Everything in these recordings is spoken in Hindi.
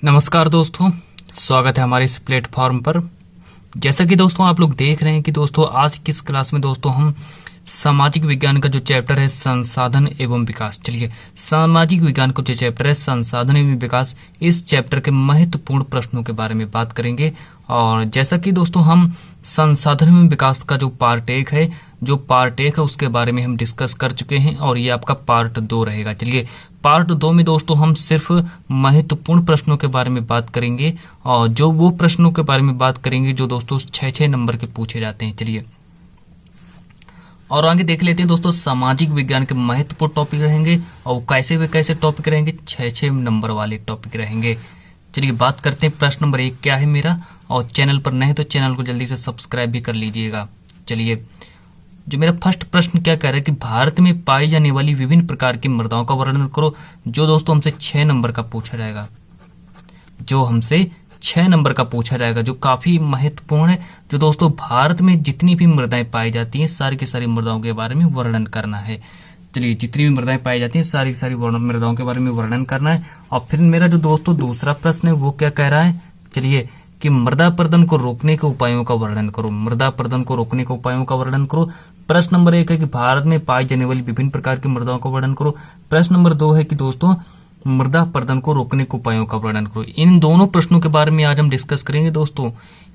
नमस्कार दोस्तों, स्वागत है हमारे इस प्लेटफॉर्म पर। जैसा कि दोस्तों आप लोग देख रहे हैं कि दोस्तों आज किस क्लास में दोस्तों हम सामाजिक विज्ञान का जो चैप्टर है संसाधन एवं विकास, चलिए सामाजिक विज्ञान का जो चैप्टर है संसाधन एवं विकास, इस चैप्टर के महत्वपूर्ण प्रश्नों के बारे में बात करेंगे। और जैसा कि दोस्तों हम संसाधन एवं विकास का जो पार्ट एक है उसके बारे में हम डिस्कस कर चुके हैं और ये आपका पार्ट 2 रहेगा। चलिए पार्ट 2 में दोस्तों हम सिर्फ महत्वपूर्ण प्रश्नों के बारे में बात करेंगे और जो वो प्रश्नों के बारे में बात करेंगे जो दोस्तों 6 नंबर के पूछे जाते हैं। चलिए और आगे देख लेते हैं दोस्तों, सामाजिक विज्ञान के महत्वपूर्ण टॉपिक रहेंगे और कैसे वे कैसे टॉपिक रहेंगे, 6 नंबर वाले टॉपिक रहेंगे। चलिए बात करते हैं प्रश्न नंबर 1 क्या है मेरा, और चैनल पर नहीं तो चैनल को जल्दी से सब्सक्राइब भी कर लीजिएगा। चलिए जो मेरा फर्स्ट प्रश्न क्या कह रहा है कि भारत में पाई जाने वाली विभिन्न प्रकार की मृदाओं का वर्णन करो, जो दोस्तों हमसे 6 नंबर का पूछा जाएगा, जो हमसे 6 नंबर का पूछा जाएगा, जो काफी महत्वपूर्ण है। जो दोस्तों भारत में जितनी भी मृदाएं पाई जाती हैं सारी की सारी मृदाओं के बारे में वर्णन करना है। चलिए जितनी भी मृदाएं पाई जाती हैं सारी की सारी मृदाओं के बारे में वर्णन करना है। और फिर मेरा जो दोस्तों दूसरा प्रश्न है वो क्या कह रहा है, चलिए कि मृदा अपरदन को रोकने के उपायों का वर्णन करो, मृदा अपरदन को रोकने के उपायों का वर्णन करो। प्रश्न नंबर 1 है कि भारत में पाई जाने वाली विभिन्न प्रकार की मृदाओं का वर्णन करो। प्रश्न नंबर 2 है कि दोस्तों मृदा अपरदन को रोकने के उपायों का वर्णन करो। इन दोनों प्रश्नों के बारे में आज हम डिस्कस करेंगे दोस्तों।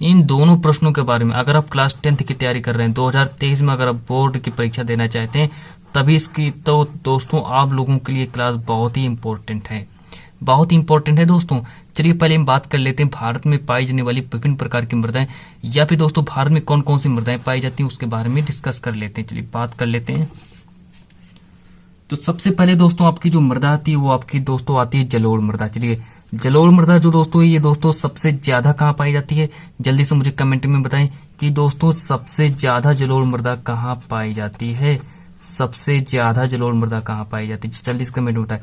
इन दोनों प्रश्नों के बारे में अगर आप क्लास 10th की तैयारी कर रहे हैं, 2023 में अगर आप बोर्ड की परीक्षा देना चाहते हैं तभी इसकी तो दोस्तों आप लोगों के लिए क्लास बहुत ही इंपॉर्टेंट है, बहुत ही इंपॉर्टेंट है दोस्तों। चलिए पहले हम बात कर लेते हैं भारत में पाई जाने वाली विभिन्न प्रकार की मृदाएं, या फिर दोस्तों भारत में कौन कौन सी मृदाएं पाई जाती हैं उसके बारे में डिस्कस कर लेते हैं। चलिए बात कर लेते हैं। तो सबसे पहले दोस्तों आपकी जो मृदा आती है वो आपकी दोस्तों आती है जलोढ़ मृदा। चलिए जलोढ़ मृदा जो दोस्तों ये दोस्तों सबसे ज्यादा कहाँ पाई जाती है, जल्दी से मुझे कमेंट में बताएं कि दोस्तों सबसे ज्यादा जलोढ़ मृदा कहाँ पाई जाती है, सबसे ज्यादा जलोढ़ मृदा कहाँ पाई जाती है, जल्दी से कमेंट में बताएं।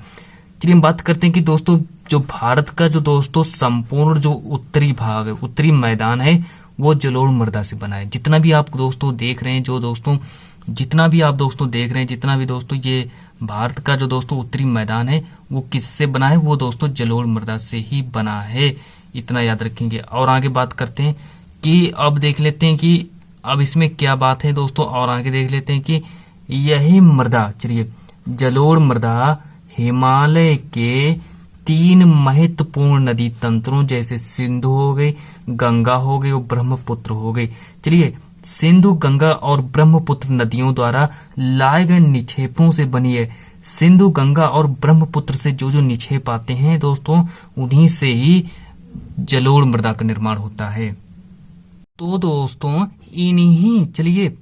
चलिए हम बात करते हैं कि दोस्तों जो भारत का जो दोस्तों संपूर्ण जो उत्तरी भाग है, उत्तरी मैदान है वो जलोढ़ मृदा से बना है। जितना भी आप दोस्तों देख रहे हैं, जो दोस्तों जितना भी आप दोस्तों देख रहे हैं, जितना भी दोस्तों ये भारत का जो दोस्तों उत्तरी मैदान है वो किससे बना है, वो दोस्तों जलोढ़ मृदा से ही बना है, इतना याद रखेंगे। और आगे बात करते हैं कि अब देख लेते हैं कि अब इसमें क्या बात है दोस्तों, और आगे देख लेते हैं कि यही मृदा, चलिए जलोढ़ मृदा हिमालय के 3 महत्वपूर्ण नदी तंत्रों जैसे सिंधु हो गई, गंगा हो गई और ब्रह्मपुत्र हो गई। चलिए सिंधु, गंगा और ब्रह्मपुत्र नदियों द्वारा लाए गए निक्षेपों से बनी है। सिंधु, गंगा और ब्रह्मपुत्र से जो जो निक्षेप आते हैं दोस्तों उन्हीं से ही जलोढ़ मृदा का निर्माण होता है। तो दोस्तों इन्हीं चलिए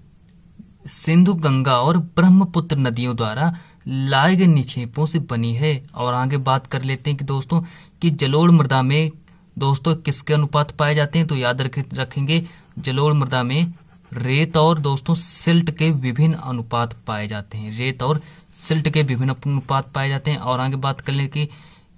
सिंधु, गंगा और ब्रह्मपुत्र नदियों द्वारा लाए गए निक्षेपों से बनी है। और आगे बात कर लेते हैं कि दोस्तों कि जलोढ़ मृदा में दोस्तों किसके अनुपात पाए जाते हैं, तो याद रखेंगे जलोढ़ मृदा में रेत और दोस्तों सिल्ट के विभिन्न अनुपात पाए जाते हैं, रेत और सिल्ट के विभिन्न अनुपात पाए जाते हैं। और आगे बात कर ले कि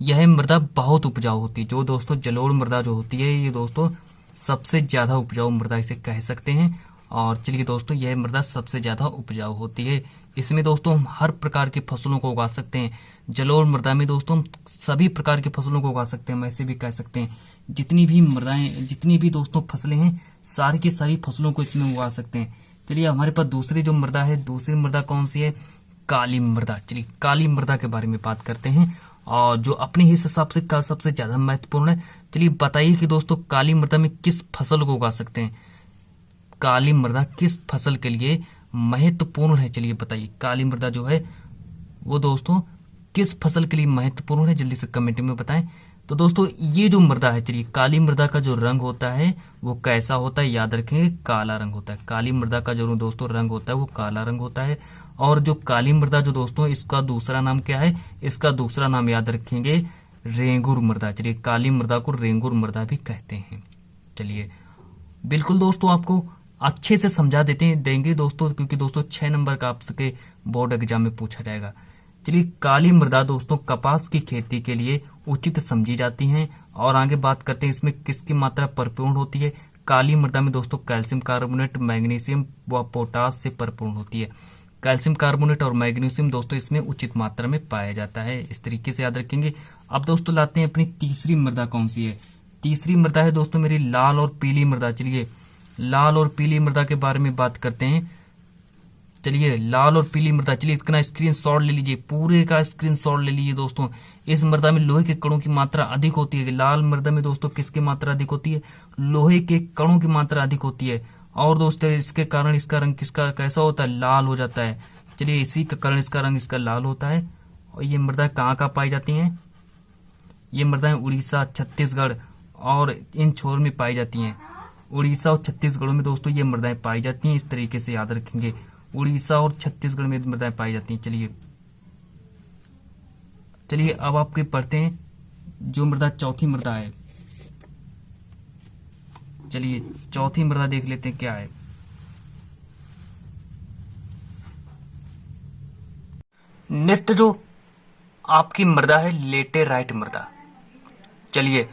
यह मृदा बहुत उपजाऊ होती है, जो दोस्तों जलोढ़ मृदा जो होती है ये दोस्तों सबसे ज्यादा उपजाऊ मृदा इसे कह सकते हैं। और चलिए दोस्तों यह मृदा सबसे ज्यादा उपजाऊ होती है। इसमें दोस्तों हम हर प्रकार की फसलों को उगा सकते हैं। जलोढ़ मृदा में दोस्तों हम सभी प्रकार की फसलों को उगा सकते हैं, हम ऐसे भी कह सकते हैं जितनी भी मृदाएं, जितनी भी दोस्तों फसलें हैं सारी की सारी फसलों को इसमें उगा सकते हैं। चलिए हमारे पास दूसरी जो मृदा है, दूसरी मृदा कौन सी है, काली मृदा। चलिए काली मृदा के बारे में बात करते हैं और जो अपने ही हिसाब से सबसे ज्यादा महत्वपूर्ण है। चलिए बताइए कि दोस्तों काली मृदा में किस फसल को उगा सकते हैं, काली मृदा किस फसल के लिए महत्वपूर्ण है, चलिए बताइए काली मृदा जो है वो दोस्तों किस फसल के लिए महत्वपूर्ण है, जल्दी से कमेंट में बताएं। तो दोस्तों ये जो मृदा है, चलिए काली मृदा का जो रंग होता है वो कैसा होता है, याद रखेंगे काला रंग होता है। काली मृदा का जो दोस्तों रंग होता है वो काला रंग होता है। और जो काली मृदा जो दोस्तों इसका दूसरा नाम क्या है, इसका दूसरा नाम याद रखेंगे रेंगुर मृदा। चलिए काली मृदा को रेंगुर मृदा भी कहते हैं। चलिए बिल्कुल दोस्तों आपको अच्छे से समझा देंगे दोस्तों, क्योंकि दोस्तों 6 नंबर का आपके बोर्ड एग्जाम में पूछा जाएगा। चलिए काली मृदा दोस्तों कपास की खेती के लिए उचित समझी जाती हैं। और आगे बात करते हैं इसमें किसकी मात्रा परिपूर्ण होती है। काली मृदा में दोस्तों कैल्शियम कार्बोनेट, मैग्नीशियम व पोटास से परिपूर्ण होती है। कैल्शियम कार्बोनेट और मैग्नीशियम दोस्तों इसमें उचित मात्रा में पाया जाता है। इस तरीके से याद रखेंगे। अब दोस्तों लाते हैं अपनी तीसरी मृदा कौन सी है। तीसरी मृदा है दोस्तों मेरी लाल और पीली मृदा। चलिए लाल और पीली मृदा के बारे में बात करते हैं। चलिए लाल और पीली मृदा, चलिए इतना स्क्रीनशॉट ले लीजिए, पूरे का स्क्रीनशॉट ले लीजिए दोस्तों। इस मृदा में लोहे के कणों की मात्रा अधिक होती है। लाल मृदा में दोस्तों किसकी मात्रा अधिक होती है? लोहे के कणों की मात्रा अधिक होती है। और दोस्तों इसके कारण इसका रंग किसका कैसा होता है? लाल हो जाता है। चलिए इसी के कारण इसका रंग इसका लाल होता है। और ये मृदा कहाँ पाई जाती है? ये मृदाएं उड़ीसा, छत्तीसगढ़ और इन छोर में पाई जाती हैं। उड़ीसा और छत्तीसगढ़ में दोस्तों ये मृदाएं पाई जाती हैं। इस तरीके से याद रखेंगे, उड़ीसा और छत्तीसगढ़ में मृदाएं पाई जाती हैं। चलिए अब आपके पढ़ते हैं जो मृदा चौथी मृदा है। चलिए चौथी मृदा देख लेते हैं क्या है। नेक्स्ट जो आपकी मृदा है लेटेराइट मृदा। चलिए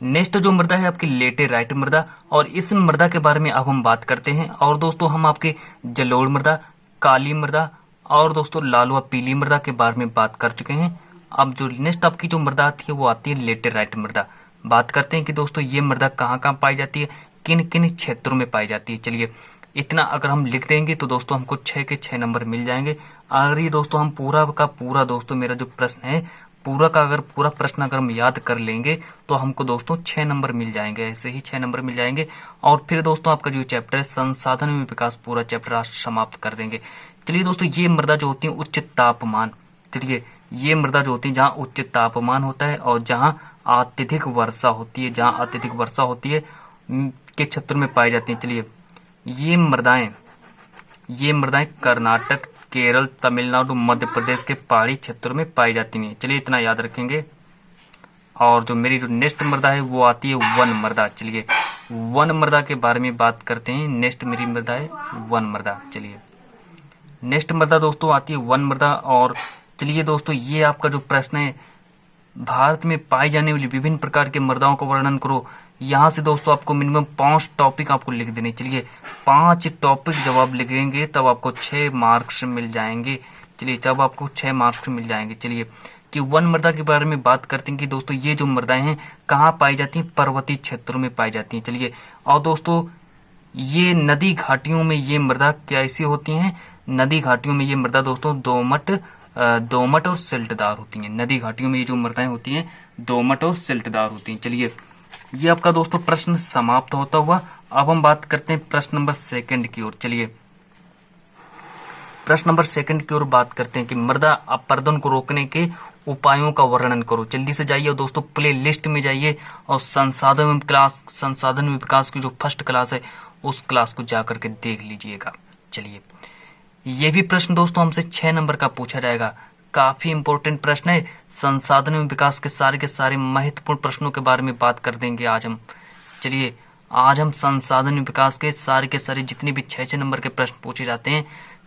नेक्स्ट जो मृदा है आपकी लेटेराइट मृदा, और इस मृदा के बारे में अब हम बात करते हैं। और दोस्तों हम आपके जलोढ़ मृदा, काली मृदा और दोस्तों लाल व पीली मृदा के बारे में बात कर चुके हैं। अब जो नेक्स्ट आपकी जो मृदा आती है वो आती है लेटेराइट मृदा। बात करते हैं कि दोस्तों ये मृदा कहाँ कहाँ पाई जाती है, किन किन क्षेत्रों में पाई जाती है। चलिए इतना अगर हम लिख देंगे तो दोस्तों हमको 6 के 6 नंबर मिल जाएंगे। अगर ये दोस्तों हम पूरा का पूरा दोस्तों मेरा जो प्रश्न है पूरा का अगर पूरा प्रश्न अगर हम याद कर लेंगे तो हमको दोस्तों 6 नंबर मिल जाएंगे। ऐसे ही 6 नंबर मिल जाएंगे। और फिर दोस्तों आपका जो चैप्टर है संसाधन एवं विकास, पूरा चैप्टर आज समाप्त कर देंगे। चलिए दोस्तों ये मृदा जो होती है उच्च तापमान, चलिए ये मृदा जो होती है जहाँ उच्च तापमान होता है और जहाँ अत्यधिक वर्षा होती है, जहाँ अत्यधिक वर्षा होती है के क्षेत्र में पाई जाती है। चलिए ये मृदाएं कर्नाटक, केरल, तमिलनाडु, मध्य प्रदेश के पहाड़ी क्षेत्रों में पाई जाती हैं। चलिए इतना याद रखेंगे। और जो मेरी जो नेक्स्ट मृदा है वो आती है वन मृदा। चलिए वन मृदा के बारे में बात करते हैं। नेक्स्ट मेरी मृदा है वन मृदा। चलिए नेक्स्ट मृदा दोस्तों आती है वन मृदा। और चलिए दोस्तों ये आपका जो प्रश्न है भारत में पाई जाने वाली विभिन्न प्रकार के मृदाओं का वर्णन करो। यहाँ से दोस्तों आपको मिनिमम 5 टॉपिक आपको लिख देने। चलिए 5 टॉपिक जब आप लिखेंगे तब आपको 6 मार्क्स मिल जाएंगे। चलिए जब आपको 6 मार्क्स मिल जाएंगे। चलिए कि वन मृदा के बारे में बात करते हैं कि दोस्तों ये जो मृदाएं हैं कहाँ पाई जाती हैं? पर्वतीय क्षेत्रों में पाई जाती हैं। चलिए और दोस्तों ये नदी घाटियों में ये मृदा कैसी होती हैं? नदी घाटियों में ये मृदा दोस्तों दोमट और सिल्टदार होती हैं। नदी घाटियों में ये जो मृदाएं होती हैं दोमट और सिल्टदार होती हैं। चलिए ये आपका दोस्तों प्रश्न समाप्त होता हुआ। अब हम बात करते हैं प्रश्न नंबर 2 की ओर। चलिए प्रश्न नंबर 2 की ओर बात करते हैं कि मृदा अपरदन को रोकने के उपायों का वर्णन करो। जल्दी से जाइए और दोस्तों प्ले लिस्ट में जाइए और संसाधन एवं विकास की जो फर्स्ट क्लास है उस क्लास को जाकर के देख लीजिएगा। चलिए ये भी प्रश्न दोस्तों हमसे 6 नंबर का पूछा जाएगा। काफी इंपॉर्टेंट प्रश्न है। संसाधन एवं विकास के सारे महत्वपूर्ण प्रश्नों के बारे में बात कर देंगे आज हम। चलिए आज हम संसाधन एवं विकास के सारे जितने भी 6 नंबर के प्रश्न पूछे जाते हैं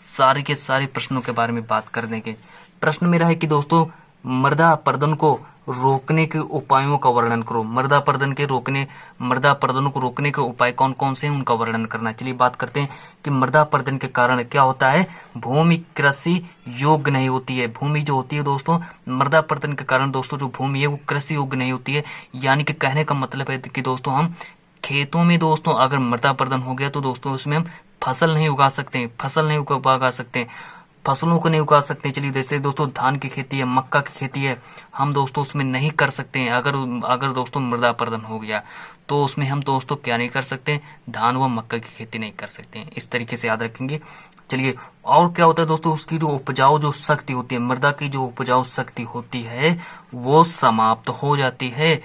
सारे के सारे प्रश्नों के बारे में बात कर देंगे। प्रश्न मेरा है कि दोस्तों मृदा अपरदन को रोकने के उपायों का वर्णन करो। मृदा अपरदन को रोकने के उपाय कौन कौन से हैं उनका वर्णन करना। चलिए बात करते हैं कि मृदा अपरदन के कारण क्या होता है? भूमि कृषि योग्य नहीं होती है। भूमि जो होती है दोस्तों मृदा अपरदन के कारण दोस्तों जो भूमि है वो कृषि योग्य नहीं होती है। यानी कि कहने का मतलब है कि दोस्तों हम खेतों में दोस्तों अगर मृदा अपरदन हो गया तो दोस्तों उसमें हम फसल नहीं उगा सकते, फसलों को नहीं उगा सकते। चलिए जैसे दोस्तों धान की खेती है, मक्का की खेती है, हम दोस्तों उसमें नहीं कर सकते हैं। अगर दोस्तों मृदा अपरदन हो गया तो उसमें हम दोस्तों क्या नहीं कर सकते? धान व मक्का की खेती नहीं कर सकते हैं। इस तरीके से याद रखेंगे। चलिए और क्या होता है दोस्तों उसकी जो उपजाऊ जो शक्ति होती है, मृदा की जो उपजाऊ शक्ति होती है वो समाप्त हो जाती है।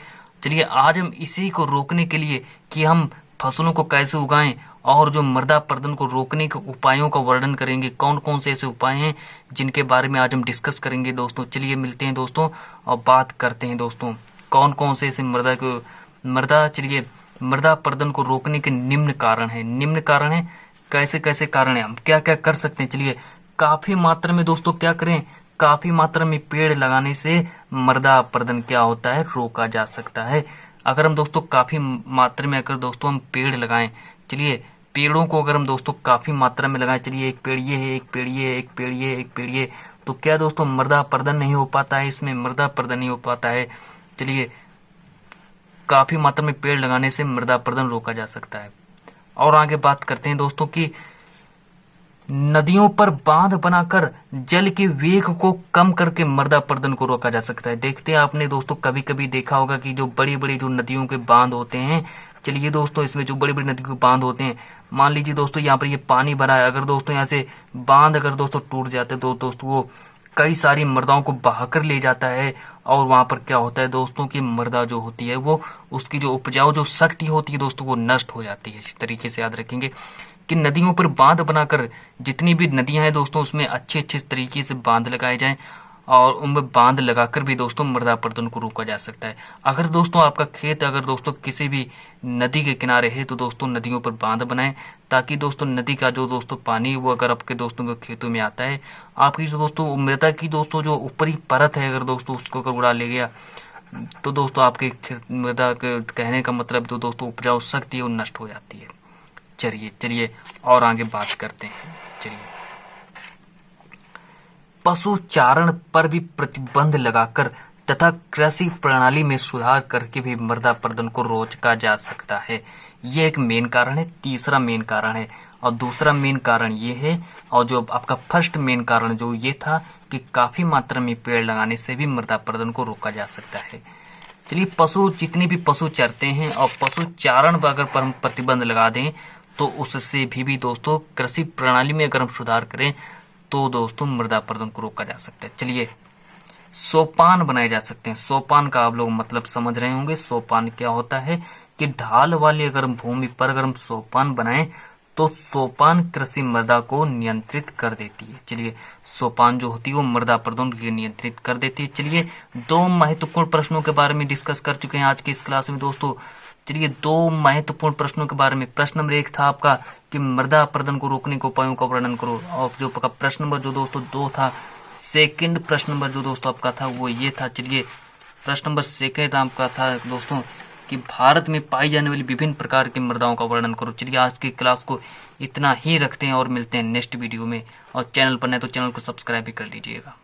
चलिए आज हम इसी को रोकने के लिए कि हम फसलों को कैसे उगाएं और जो मृदा अपरदन को रोकने के उपायों का वर्णन करेंगे। कौन कौन से ऐसे उपाय हैं जिनके बारे में आज हम डिस्कस करेंगे दोस्तों। चलिए मिलते हैं दोस्तों और बात करते हैं दोस्तों कौन कौन से ऐसे चलिए मृदा अपरदन को रोकने के निम्न कारण है। कैसे कैसे कारण है, हम क्या क्या कर सकते हैं। चलिए काफी मात्रा में दोस्तों क्या करें? काफी मात्रा में पेड़ लगाने से मृदा अपरदन क्या होता है? रोका जा सकता है। अगर हम दोस्तों काफी मात्रा में अगर दोस्तों हम पेड़ लगाएं, चलिए पेड़ों को अगर हम दोस्तों काफी मात्रा में लगाएं, चलिए एक पेड़ ये है, एक पेड़ ये, एक पेड़ ये, एक पेड़ ये, तो क्या दोस्तों मृदा अपरदन नहीं हो पाता है, इसमें मृदा अपरदन नहीं हो पाता है। चलिए काफी मात्रा में पेड़ लगाने से मृदा अपरदन रोका जा सकता है। और आगे बात करते हैं दोस्तों कि नदियों पर बांध बनाकर जल के वेग को कम करके मृदा अपरदन को रोका जा सकता है। देखते हैं आपने दोस्तों कभी कभी देखा होगा कि जो बड़ी बड़ी जो नदियों के बांध होते हैं, चलिए दोस्तों इसमें जो बड़ी बड़ी नदियों के बांध होते हैं, मान लीजिए दोस्तों यहाँ पर ये पानी भरा है, अगर दोस्तों यहाँ से बांध अगर दोस्तों टूट जाते तो दोस्तों वो कई सारी मृदाओं को बहाकर ले जाता है। और वहां पर क्या होता है दोस्तों की मृदा जो होती है वो उसकी जो उपजाऊ जो शक्ति होती है दोस्तों वो नष्ट हो जाती है। इस तरीके से याद रखेंगे कि नदियों पर बांध बनाकर जितनी भी नदियां हैं दोस्तों उसमें अच्छे अच्छे तरीके से बांध लगाए जाएं और उनमें बांध लगाकर भी दोस्तों मृदा अपरदन को रोका जा सकता है। अगर दोस्तों आपका खेत अगर दोस्तों किसी भी नदी के किनारे है तो दोस्तों नदियों पर बांध बनाएं, ताकि दोस्तों नदी का जो दोस्तों पानी वो अगर आपके दोस्तों के खेतों में आता है, आपकी जो दोस्तों मृदा की दोस्तों जो ऊपरी परत है अगर दोस्तों उसको अगर उड़ा ले गया तो दोस्तों आपके मृदा के कहने का मतलब तो दोस्तों उपजाऊ शक्ति है वो नष्ट हो जाती है। चलिए और आगे बात करते हैं। चलिए पशु चारण पर भी प्रतिबंध लगाकर तथा कृषि प्रणाली में सुधार करके भी मृदा अपरदन को रोका जा सकता है। ये एक मेन कारण है। तीसरा मेन कारण है और दूसरा मेन कारण ये है, और जो आपका फर्स्ट मेन कारण जो ये था कि काफी मात्रा में पेड़ लगाने से भी मृदा अपरदन को रोका जा सकता है। चलिए पशु जितने भी पशु चरते हैं और पशु चारण पर अगर हम प्रतिबंध लगा दें तो उससे भी दोस्तों कृषि प्रणाली में अगर हम सुधार करें तो दोस्तों मृदा अपरदन को रोका जा सकता है। चलिए सोपान बनाए जा सकते हैं। सोपान का आप लोग मतलब समझ रहे होंगे। सोपान क्या होता है कि ढाल वाली अगर हम भूमि पर अगर हम सोपान बनाएं तो सोपान कृषि मृदा को नियंत्रित कर देती है। चलिए सोपान जो होती है वो मृदा अपरदन को नियंत्रित कर देती है। चलिए दो महत्वपूर्ण प्रश्नों के बारे में डिस्कस कर चुके हैं आज की इस क्लास में दोस्तों। चलिए दो महत्वपूर्ण प्रश्नों के बारे में, प्रश्न नंबर 1 था आपका कि मृदा अपरदन को रोकने के उपायों का वर्णन करो, और जो आपका प्रश्न नंबर जो दोस्तों 2 था, सेकंड प्रश्न नंबर जो दोस्तों आपका था वो ये था। चलिए प्रश्न नंबर 2 आपका था दोस्तों कि भारत में पाई जाने वाली विभिन्न प्रकार की मृदाओं का वर्णन करो। चलिए आज की क्लास को इतना ही रखते हैं और मिलते हैं नेक्स्ट वीडियो में, और चैनल पर नहीं तो चैनल को सब्सक्राइब भी कर लीजिएगा।